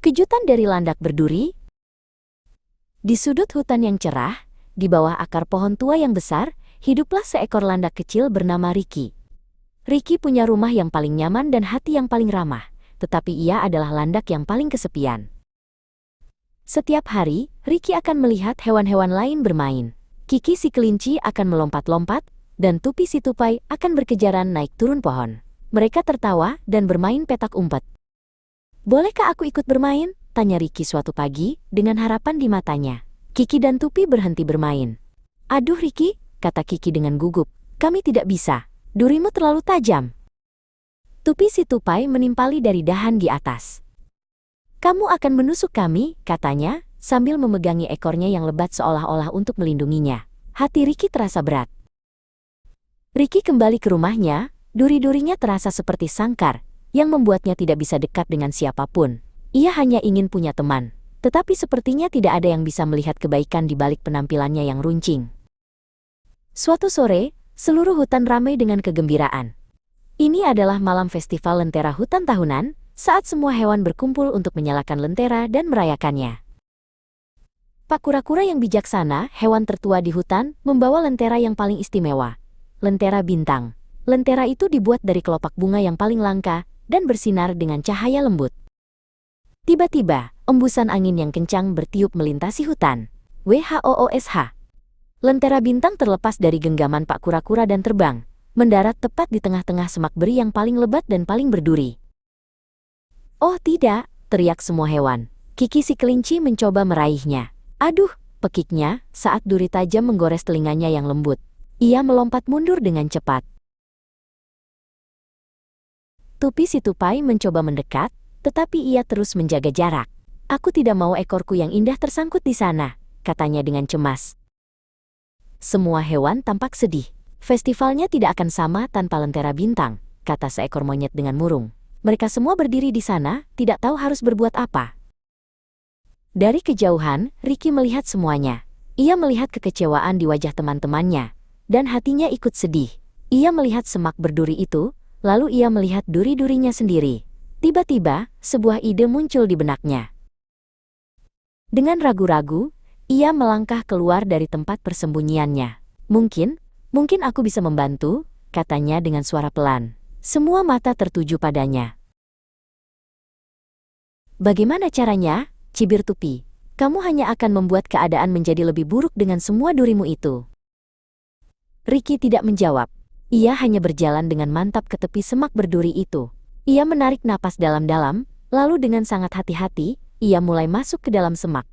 Kejutan dari landak berduri. Di sudut hutan yang cerah, di bawah akar pohon tua yang besar, hiduplah seekor landak kecil bernama Ricky. Ricky punya rumah yang paling nyaman dan hati yang paling ramah, tetapi ia adalah landak yang paling kesepian. Setiap hari, Ricky akan melihat hewan-hewan lain bermain. Kiki si kelinci akan melompat-lompat, dan Tupi si tupai akan berkejaran naik turun pohon. Mereka tertawa dan bermain petak umpet. "Bolehkah aku ikut bermain?" tanya Ricky suatu pagi, dengan harapan di matanya. Kiki dan Tupi berhenti bermain. "Aduh Ricky," kata Kiki dengan gugup, "kami tidak bisa. Durimu terlalu tajam." Tupi si tupai menimpali dari dahan di atas. "Kamu akan menusuk kami," katanya, sambil memegangi ekornya yang lebat seolah-olah untuk melindunginya. Hati Ricky terasa berat. Ricky kembali ke rumahnya, duri-durinya terasa seperti sangkar, yang membuatnya tidak bisa dekat dengan siapapun. Ia hanya ingin punya teman, tetapi sepertinya tidak ada yang bisa melihat kebaikan di balik penampilannya yang runcing. Suatu sore, seluruh hutan ramai dengan kegembiraan. Ini adalah malam festival lentera hutan tahunan, saat semua hewan berkumpul untuk menyalakan lentera dan merayakannya. Pak Kura-kura yang bijaksana, hewan tertua di hutan, membawa lentera yang paling istimewa. Lentera bintang. Lentera itu dibuat dari kelopak bunga yang paling langka dan bersinar dengan cahaya lembut. Tiba-tiba, embusan angin yang kencang bertiup melintasi hutan. WHOOSH. Lentera bintang terlepas dari genggaman Pak Kura-kura dan terbang, mendarat tepat di tengah-tengah semak beri yang paling lebat dan paling berduri. "Oh tidak!" teriak semua hewan. Kiki si kelinci mencoba meraihnya. "Aduh!" pekiknya saat duri tajam menggores telinganya yang lembut. Ia melompat mundur dengan cepat. Tupi si tupai mencoba mendekat, tetapi ia terus menjaga jarak. "Aku tidak mau ekorku yang indah tersangkut di sana," katanya dengan cemas. Semua hewan tampak sedih. "Festivalnya tidak akan sama tanpa lentera bintang," kata seekor monyet dengan murung. Mereka semua berdiri di sana, tidak tahu harus berbuat apa. Dari kejauhan, Ricky melihat semuanya. Ia melihat kekecewaan di wajah teman-temannya, dan hatinya ikut sedih. Ia melihat semak berduri itu, lalu ia melihat duri-durinya sendiri. Tiba-tiba, sebuah ide muncul di benaknya. Dengan ragu-ragu, ia melangkah keluar dari tempat persembunyiannya. Mungkin aku bisa membantu," katanya dengan suara pelan. Semua mata tertuju padanya. "Bagaimana caranya?" cibir Tupi. "Kamu hanya akan membuat keadaan menjadi lebih buruk dengan semua durimu itu." Ricky tidak menjawab. Ia hanya berjalan dengan mantap ke tepi semak berduri itu. Ia menarik napas dalam-dalam, lalu dengan sangat hati-hati, ia mulai masuk ke dalam semak.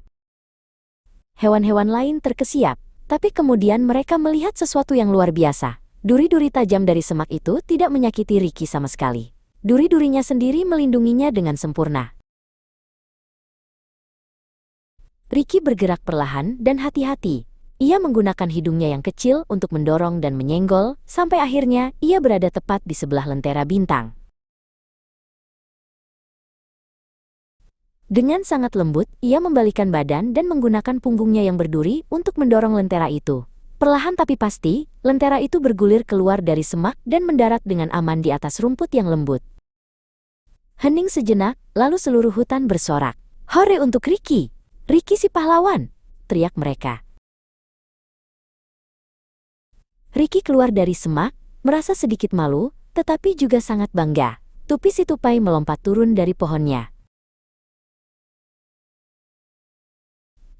Hewan-hewan lain terkesiap, tapi kemudian mereka melihat sesuatu yang luar biasa. Duri-duri tajam dari semak itu tidak menyakiti Ricky sama sekali. Duri-durinya sendiri melindunginya dengan sempurna. Ricky bergerak perlahan dan hati-hati. Ia menggunakan hidungnya yang kecil untuk mendorong dan menyenggol, sampai akhirnya ia berada tepat di sebelah lentera bintang. Dengan sangat lembut, ia membalikan badan dan menggunakan punggungnya yang berduri untuk mendorong lentera itu. Perlahan tapi pasti, lentera itu bergulir keluar dari semak dan mendarat dengan aman di atas rumput yang lembut. Hening sejenak, lalu seluruh hutan bersorak. "Hore untuk Ricky! Ricky si pahlawan!" teriak mereka. Ricky keluar dari semak, merasa sedikit malu, tetapi juga sangat bangga. Tupi si tupai melompat turun dari pohonnya.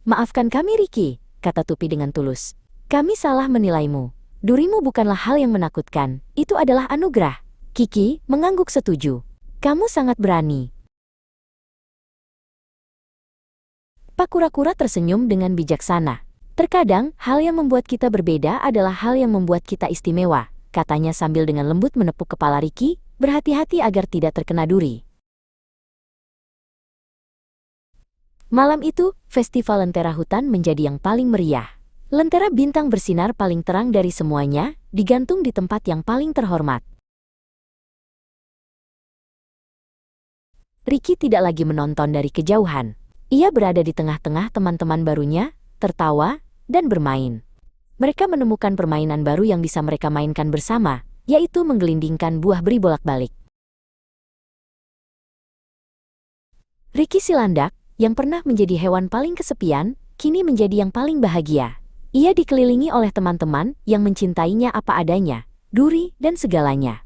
"Maafkan kami Ricky," kata Tupi dengan tulus. "Kami salah menilaimu. Durimu bukanlah hal yang menakutkan, itu adalah anugerah." Kiki mengangguk setuju. "Kamu sangat berani." Pak Kura-kura tersenyum dengan bijaksana. "Terkadang, hal yang membuat kita berbeda adalah hal yang membuat kita istimewa," katanya sambil dengan lembut menepuk kepala Ricky, berhati-hati agar tidak terkena duri. Malam itu, festival lentera hutan menjadi yang paling meriah. Lentera bintang bersinar paling terang dari semuanya, digantung di tempat yang paling terhormat. Ricky tidak lagi menonton dari kejauhan. Ia berada di tengah-tengah teman-teman barunya, tertawa, dan bermain. Mereka menemukan permainan baru yang bisa mereka mainkan bersama, yaitu menggelindingkan buah beri bolak-balik. Ricky si landak, yang pernah menjadi hewan paling kesepian, kini menjadi yang paling bahagia. Ia dikelilingi oleh teman-teman yang mencintainya apa adanya, duri dan segalanya.